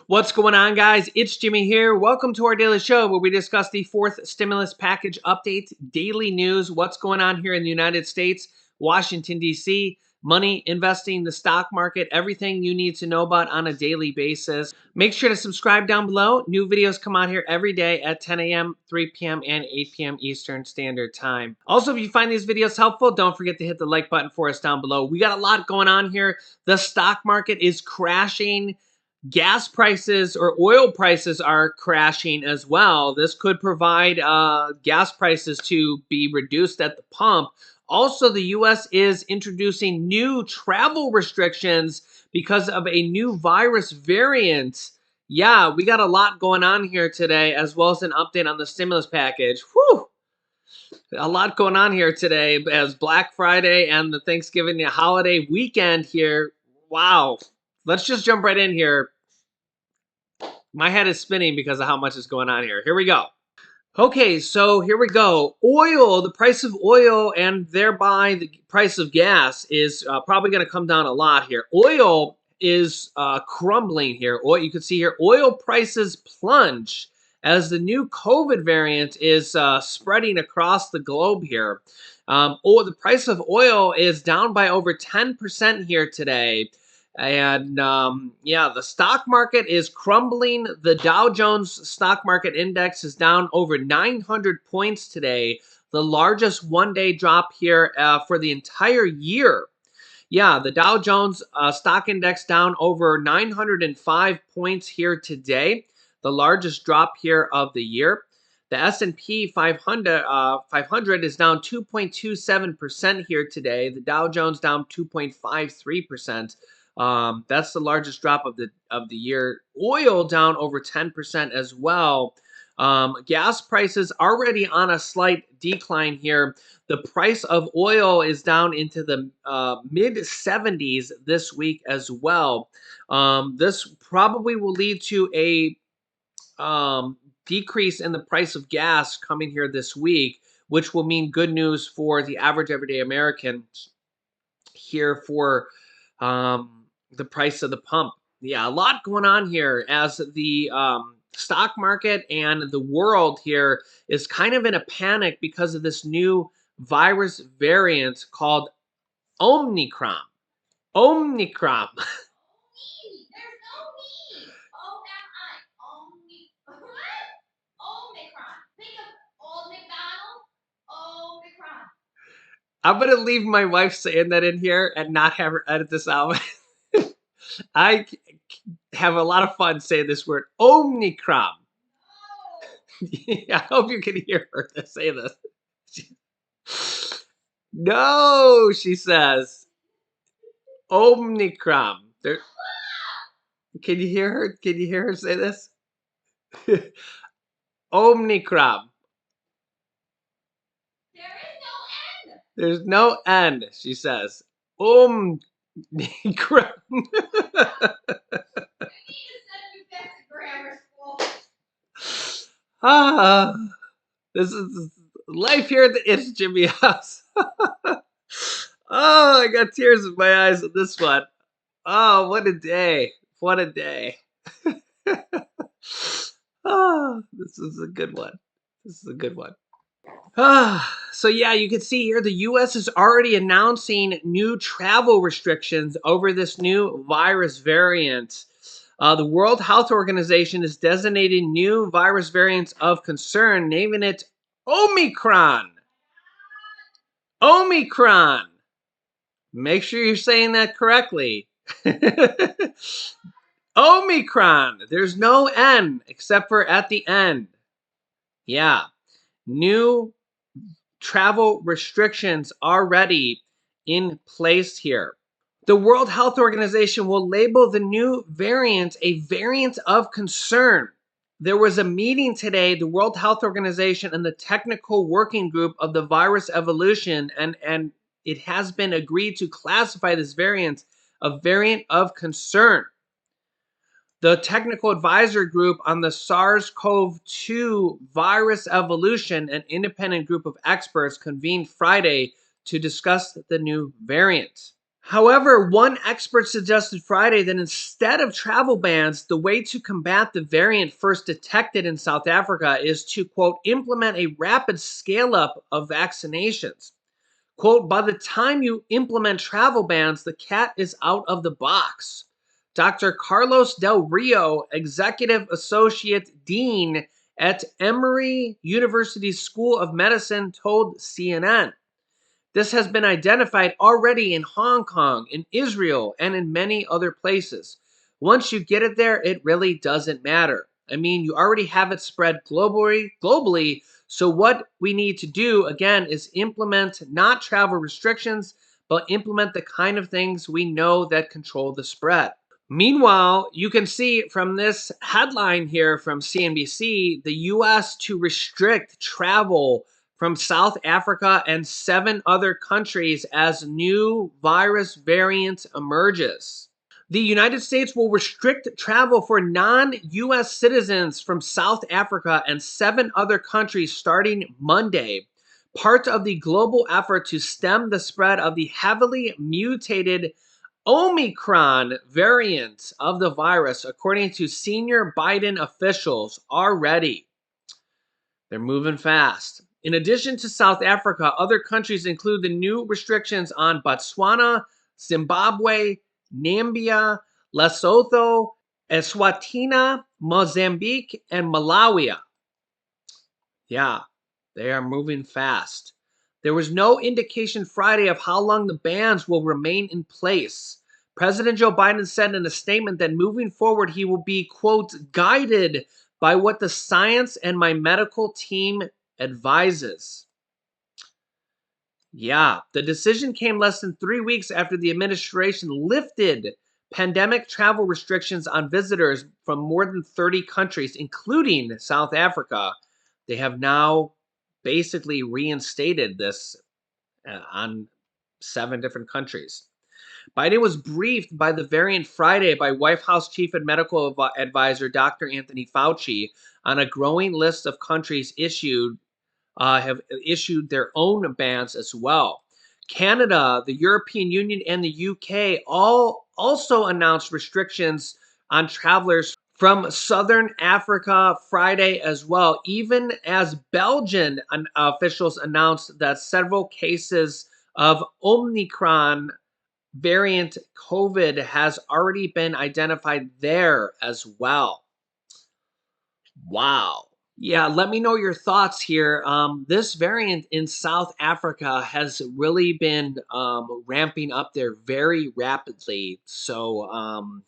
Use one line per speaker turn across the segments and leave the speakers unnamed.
What's going on, guys? It's Jimmy here. Welcome to our daily show where we discuss the fourth stimulus package updates, daily news, what's going on here in the United States, Washington, D.C., money, investing, the stock market, everything you need to know about on a daily basis. Make sure to subscribe down below. New videos come out here every day at 10 a.m., 3 p.m., and 8 p.m. Eastern Standard Time. Also, if you find these videos helpful, don't forget to hit the like button for us down below. We got a lot going on here. The stock market is crashing. Gas prices or oil prices are crashing as well. This could provide gas prices to be reduced at the pump. Also, the U.S. is introducing new travel restrictions because of a new virus variant. Yeah, we got a lot going on here today, as well as an update on the stimulus package. Whew! A lot going on here today as Black Friday and the Thanksgiving holiday weekend here. Wow. Let's just jump right in here. My head is spinning because of how much is going on here. Here we go. Okay, so here we go. Oil, the price of oil and thereby the price of gas is probably going to come down a lot here. Oil is crumbling here. Oil, you can see here, oil prices plunge as the new COVID variant is spreading across the globe here. The price of oil is down by over 10% here today. And yeah, the stock market is crumbling. The Dow Jones stock market index is down over 900 points today, the largest one-day drop here for the entire year. Yeah, the Dow Jones stock index down over 905 points here today, the largest drop here of the year. The S&P 500 is down 2.27% here today. The Dow Jones down 2.53%. That's the largest drop of the year. Oil down over 10% as well. Gas prices already on a slight decline here. The price of oil is down into the mid 70s this week as well. This probably will lead to a decrease in the price of gas coming here this week, which will mean good news for the average everyday American here for the price of the pump. Yeah, a lot going on here as the stock market and the world here is kind of in a panic because of this new virus variant called Omicron. Omicron.
There's no me. O-M-I. What? Omicron. Think of Old McDonald. Omicron.
I'm going to leave my wife saying that in here and not have her edit this out. I have a lot of fun saying this word, Omicron. I hope you can hear her say this. No, she says. Omicron. There, can you hear her? Can you hear her say this? Omicron.
There is no end.
There's no end, she says. Omicron.
I need to send you back to grammar school.
This is life here at the It's Jimmy house. Oh, I got tears in my eyes on this one. Oh, what a day. What a day. Oh, this is a good one. This is a good one. So yeah, you can see here the U.S. is already announcing new travel restrictions over this new virus variant. The World Health Organization is designating new virus variants of concern, naming it Omicron. Omicron. Make sure you're saying that correctly. Omicron. There's no N except for at the end. Yeah. New travel restrictions already in place here. The World Health Organization will label the new variant a variant of concern. There was a meeting today, the World Health Organization and the technical working group of the virus evolution, and it has been agreed to classify this variant a variant of concern. The technical advisor group on the SARS-CoV-2 virus evolution, an independent group of experts, convened Friday to discuss the new variant. However, one expert suggested Friday that instead of travel bans, the way to combat the variant first detected in South Africa is to, quote, implement a rapid scale up of vaccinations. Quote, by the time you implement travel bans, the cat is out of the box. Dr. Carlos Del Rio, Executive Associate Dean at Emory University School of Medicine, told CNN. This has been identified already in Hong Kong, in Israel, and in many other places. Once you get it there, it really doesn't matter. I mean, you already have it spread globally. So what we need to do again is implement not travel restrictions, but implement the kind of things we know that control the spread. Meanwhile, you can see from this headline here from CNBC, the US to restrict travel from South Africa and 7 other countries as new virus variant emerges. The United States will restrict travel for non US citizens from South Africa and 7 other countries starting Monday, part of the global effort to stem the spread of the heavily mutated Omicron variant of the virus, according to senior Biden officials already. They're moving fast. In addition to South Africa, other countries include the new restrictions on Botswana, Zimbabwe, Namibia, Lesotho, Eswatini, Mozambique, and Malawi. Yeah, they are moving fast. There was no indication Friday of how long the bans will remain in place. President Joe Biden said in a statement that moving forward, he will be, quote, guided by what the science and my medical team advises. Yeah, the decision came less than 3 weeks after the administration lifted pandemic travel restrictions on visitors from more than 30 countries, including South Africa. They have now basically reinstated this on 7 different countries. Biden was briefed by the variant Friday by White House Chief and Medical Advisor Dr. Anthony Fauci on a growing list of countries have issued their own bans as well. Canada, the European Union, and the UK all also announced restrictions on travelers from Southern Africa Friday as well, even as Belgian officials announced that several cases of Omicron variant COVID has already been identified there as well. Wow. Yeah, let me know your thoughts here. This variant in South Africa has really been ramping up there very rapidly. So,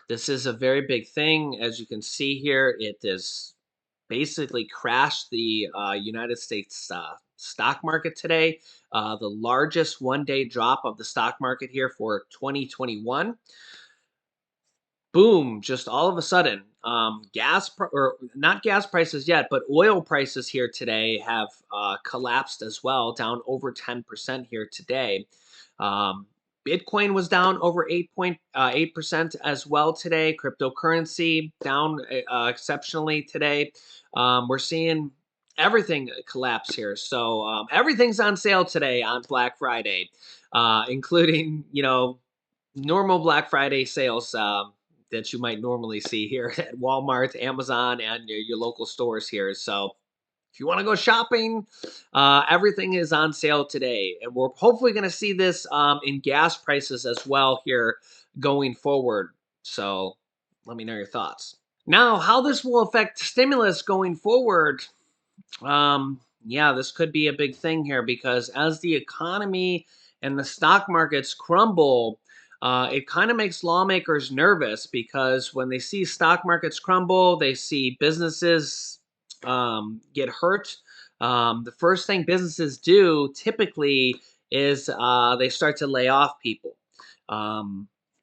this is a very big thing. As you can see here, it has basically crashed the United States stock market today. The largest 1 day drop of the stock market here for 2021. Boom, just all of a sudden, or not gas prices yet, but oil prices here today have collapsed as well, down over 10% here today. Um, Bitcoin was down over 8.8% as well today. Cryptocurrency down exceptionally today. We're seeing everything collapse here. So everything's on sale today on Black Friday, including, normal Black Friday sales that you might normally see here at Walmart, Amazon, and your local stores here. So if you want to go shopping, everything is on sale today. And we're hopefully going to see this in gas prices as well here going forward. So let me know your thoughts. Now, how this will affect stimulus going forward. Yeah, this could be a big thing here because as the economy and the stock markets crumble, it kind of makes lawmakers nervous because when they see stock markets crumble, they see businesses get hurt. The first thing businesses do typically is they start to lay off people.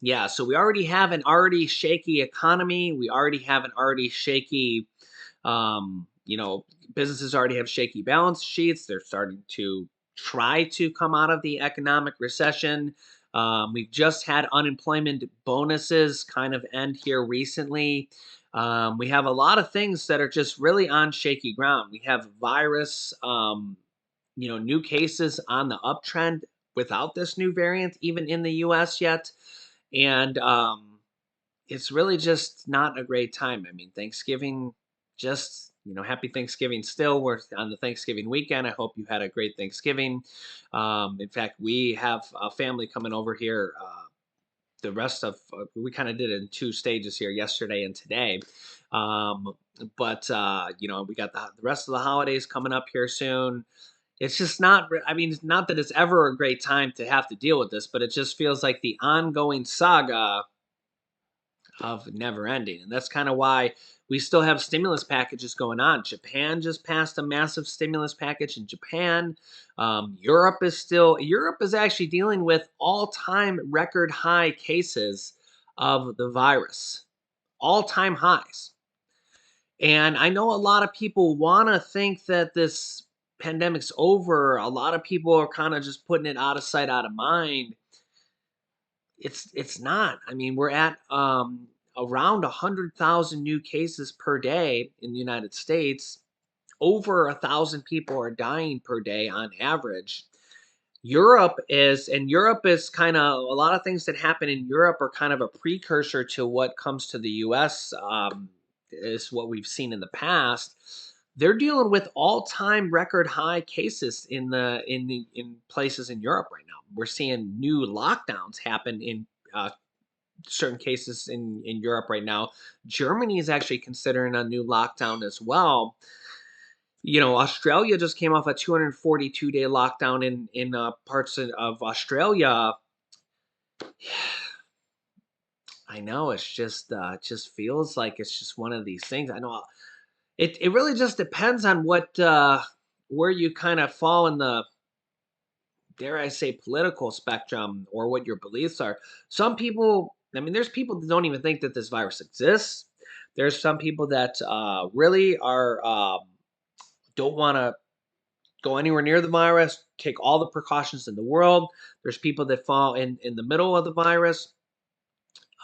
Yeah, so we already have an already shaky economy. We already have an already shaky businesses already have shaky balance sheets. They're starting to try to come out of the economic recession. We've just had unemployment bonuses kind of end here recently. We have a lot of things that are just really on shaky ground. We have virus, new cases on the uptrend, without this new variant even in the US yet. And it's really just not a great time. I mean, Thanksgiving, just, happy Thanksgiving still. We're on the Thanksgiving weekend. I hope you had a great Thanksgiving. In fact, we have a family coming over here. The rest of we kind of did it in two stages here, yesterday and today. Um, but we got the rest of the holidays coming up here soon. It's just not. I mean, it's not that it's ever a great time to have to deal with this, but it just feels like the ongoing saga of never ending. And that's kind of why we still have stimulus packages going on. Japan just passed a massive stimulus package in Japan. Europe is actually dealing with all-time record high cases of the virus, all-time highs. And I know a lot of people want to think that this pandemic's over. A lot of people are kind of just putting it out of sight, out of mind. It's not. I mean, we're at around 100,000 new cases per day in the United States. Over 1,000 people are dying per day on average. Europe is kind of a lot of things that happen in Europe are kind of a precursor to what comes to the U.S. Is what we've seen in the past. They're dealing with all-time record high cases in places in Europe right now. We're seeing new lockdowns happen in certain cases in Europe right now. Germany is actually considering a new lockdown as well. Australia just came off a 242-day lockdown in parts of Australia. I know it just feels like it's just one of these things. I know it really just depends on what where you kind of fall in the, dare I say, political spectrum, or what your beliefs are. Some people, I mean, there's people that don't even think that this virus exists. There's some people that really are don't want to go anywhere near the virus, take all the precautions in the world. There's people that fall in the middle of the virus.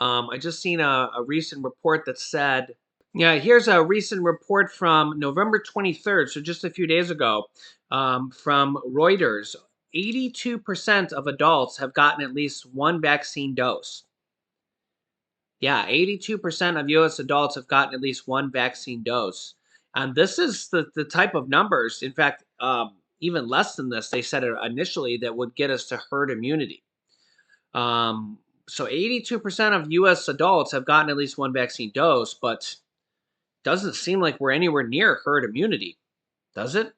I just seen a recent report that said, yeah, here's a recent report from November 23rd, so just a few days ago, from Reuters. 82% of adults have gotten at least one vaccine dose. Yeah, 82% of US adults have gotten at least one vaccine dose. And this is the type of numbers, in fact, even less than this, they said it initially, that would get us to herd immunity. So 82% of US adults have gotten at least one vaccine dose, but doesn't seem like we're anywhere near herd immunity, does it?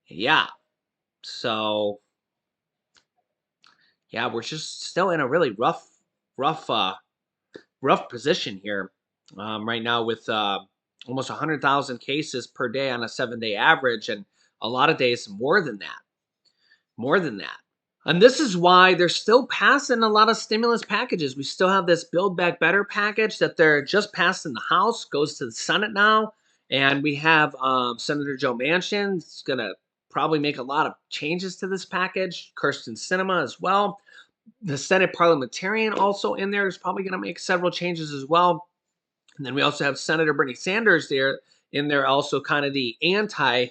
Yeah. So, yeah, we're just still in a really rough, rough position here right now with almost 100,000 cases per day on a 7-day average, and a lot of days more than that. More than that. And this is why they're still passing a lot of stimulus packages. We still have this Build Back Better package that they're just passed in the House, goes to the Senate now. And we have Senator Joe Manchin. It's going to probably make a lot of changes to this package. Kirsten Sinema as well. The Senate parliamentarian also in there is probably going to make several changes as well. And then we also have Senator Bernie Sanders there in there, also kind of the anti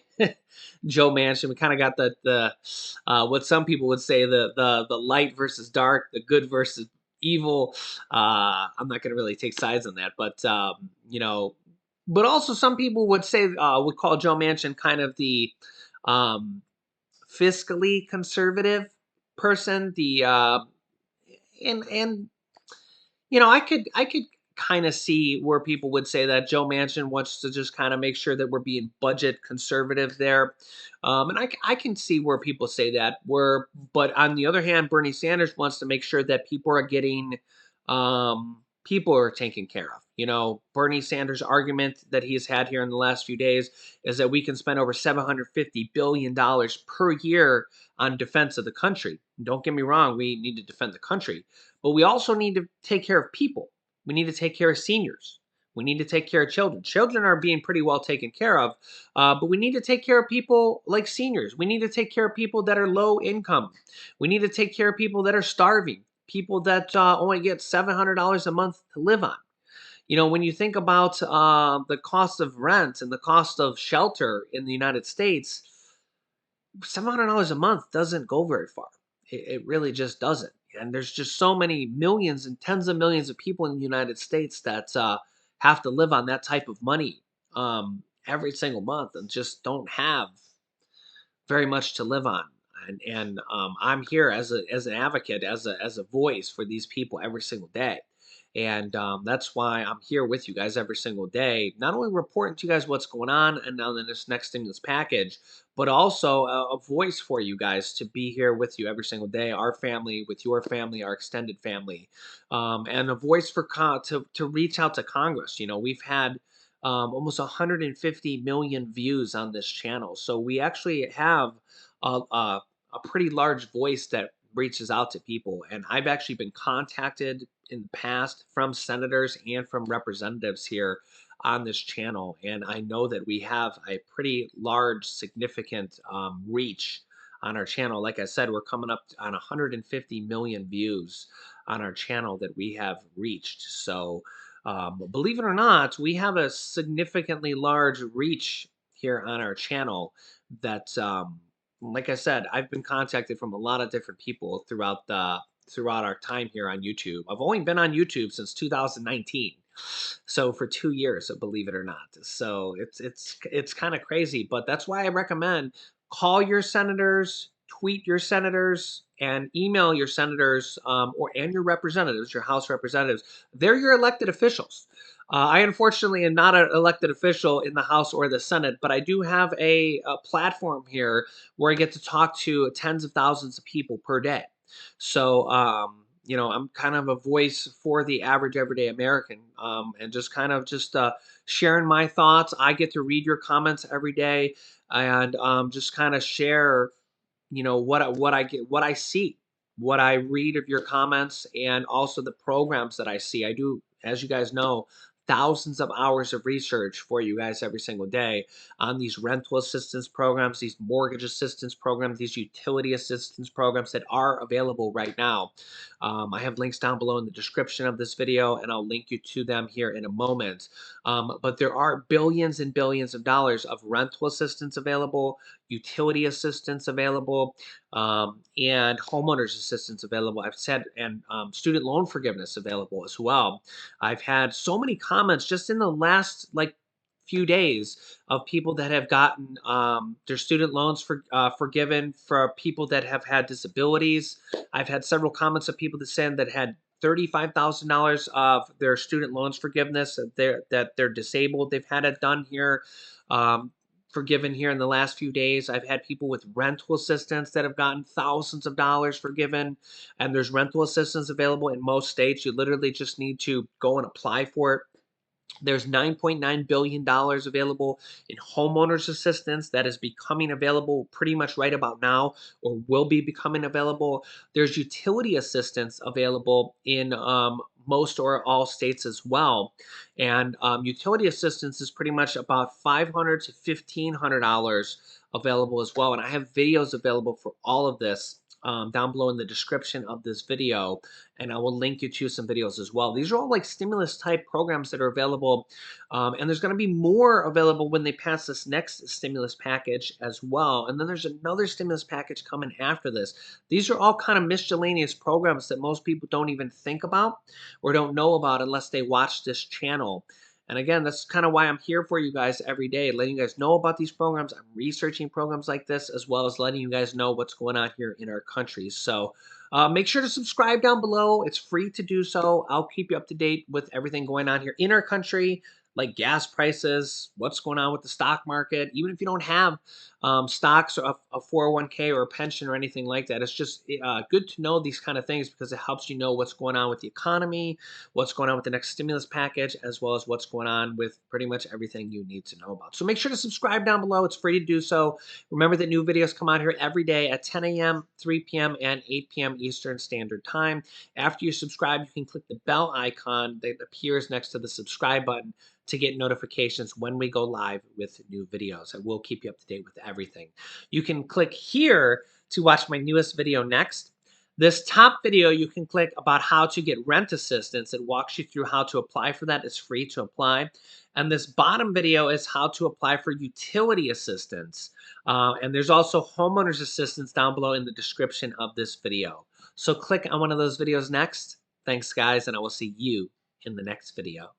Joe Manchin. We kind of got the what some people would say, the light versus dark, the good versus evil. I'm not going to really take sides on that, but but also some people would say would call Joe Manchin kind of the fiscally conservative person. The and I could kind of see where people would say that Joe Manchin wants to just kind of make sure that we're being budget conservative there. And I can see where people say that. But on the other hand, Bernie Sanders wants to make sure that people are taken care of. Bernie Sanders' argument that he's had here in the last few days is that we can spend over $750 billion per year on defense of the country. Don't get me wrong, we need to defend the country, but we also need to take care of people. We need to take care of seniors. We need to take care of children. Children are being pretty well taken care of, but we need to take care of people like seniors. We need to take care of people that are low income. We need to take care of people that are starving, people that only get $700 a month to live on. When you think about the cost of rent and the cost of shelter in the United States, $700 a month doesn't go very far. It really just doesn't. And there's just so many millions and tens of millions of people in the United States that have to live on that type of money every single month and just don't have very much to live on. And I'm here as an advocate, as a voice for these people every single day. And that's why I'm here with you guys every single day, not only reporting to you guys what's going on and now in this next stimulus package, but also a voice for you guys to be here with you every single day, our family, with your family, our extended family, and a voice for to reach out to Congress. You know, we've had almost 150 million views on this channel. So we actually have a pretty large voice that reaches out to people. And I've actually been contacted in the past from senators and from representatives here on this channel. And I know that we have a pretty large, significant reach on our channel. Like I said, we're coming up on 150 million views on our channel that we have reached. So, believe it or not, we have a significantly large reach here on our channel that, like I said, I've been contacted from a lot of different people throughout our time here on YouTube. I've only been on YouTube since 2019. So for 2 years, believe it or not. So it's kind of crazy, but that's why I recommend call your senators, tweet your senators, and email your senators or and your representatives, your House representatives. They're your elected officials. I unfortunately am not an elected official in the House or the Senate, but I do have a platform here where I get to talk to tens of thousands of people per day. So, you know, I'm kind of a voice for the average everyday American, and just kind of just sharing my thoughts. I get to read your comments every day, and just kind of share, you know, what I get, what I see, what I read of your comments, and also the programs that I see. I do, as you guys know, thousands of hours of research for you guys every single day on these rental assistance programs, these mortgage assistance programs, these utility assistance programs that are available right now. I have links down below in the description of this video, and I'll link you to them here in a moment. But there are billions and billions of dollars of rental assistance available, utility assistance available, and homeowners assistance available. I've said, and student loan forgiveness available as well. I've had so many comments just in the last like few days of people that have gotten their student loans forgiven for people that have had disabilities. I've had several comments of people that said that had $35,000 of their student loans forgiveness, that they're disabled. They've had it done here. Um, Forgiven here in the last few days. I've had people with rental assistance that have gotten thousands of dollars forgiven, and there's rental assistance available in most states. You literally just need to go and apply for it. There's $9.9 billion available in homeowners assistance that is becoming available pretty much right about now or will be becoming available. There's utility assistance available in most or all states as well. And utility assistance is pretty much about $500 to $1,500 available as well. And I have videos available for all of this down below in the description of this video, and I will link you to some videos as well. These are all like stimulus type programs that are available, and there's going to be more available when they pass this next stimulus package as well. And then there's another stimulus package coming after this. These are all kind of miscellaneous programs that most people don't even think about or don't know about unless they watch this channel. And again, that's kind of why I'm here for you guys every day, letting you guys know about these programs. I'm researching programs like this, as well as letting you guys know what's going on here in our country. So make sure to subscribe down below. It's free to do so. I'll keep you up to date with everything going on here in our country, like gas prices, what's going on with the stock market. Even if you don't have stocks or a 401k or a pension or anything like that, it's just good to know these kind of things because it helps you know what's going on with the economy, what's going on with the next stimulus package, as well as what's going on with pretty much everything you need to know about. So make sure to subscribe down below. It's free to do so. Remember that new videos come out here every day at 10 a.m., 3 p.m., and 8 p.m. Eastern Standard Time. After you subscribe, you can click the bell icon that appears next to the subscribe button to get notifications when we go live with new videos. I will keep you up to date with everything. You can click here to watch my newest video next. This top video you can click about how to get rent assistance. It walks you through how to apply for that. It's free to apply. And this bottom video is how to apply for utility assistance. And there's also homeowners assistance down below in the description of this video. So click on one of those videos next. Thanks, guys, and I will see you in the next video.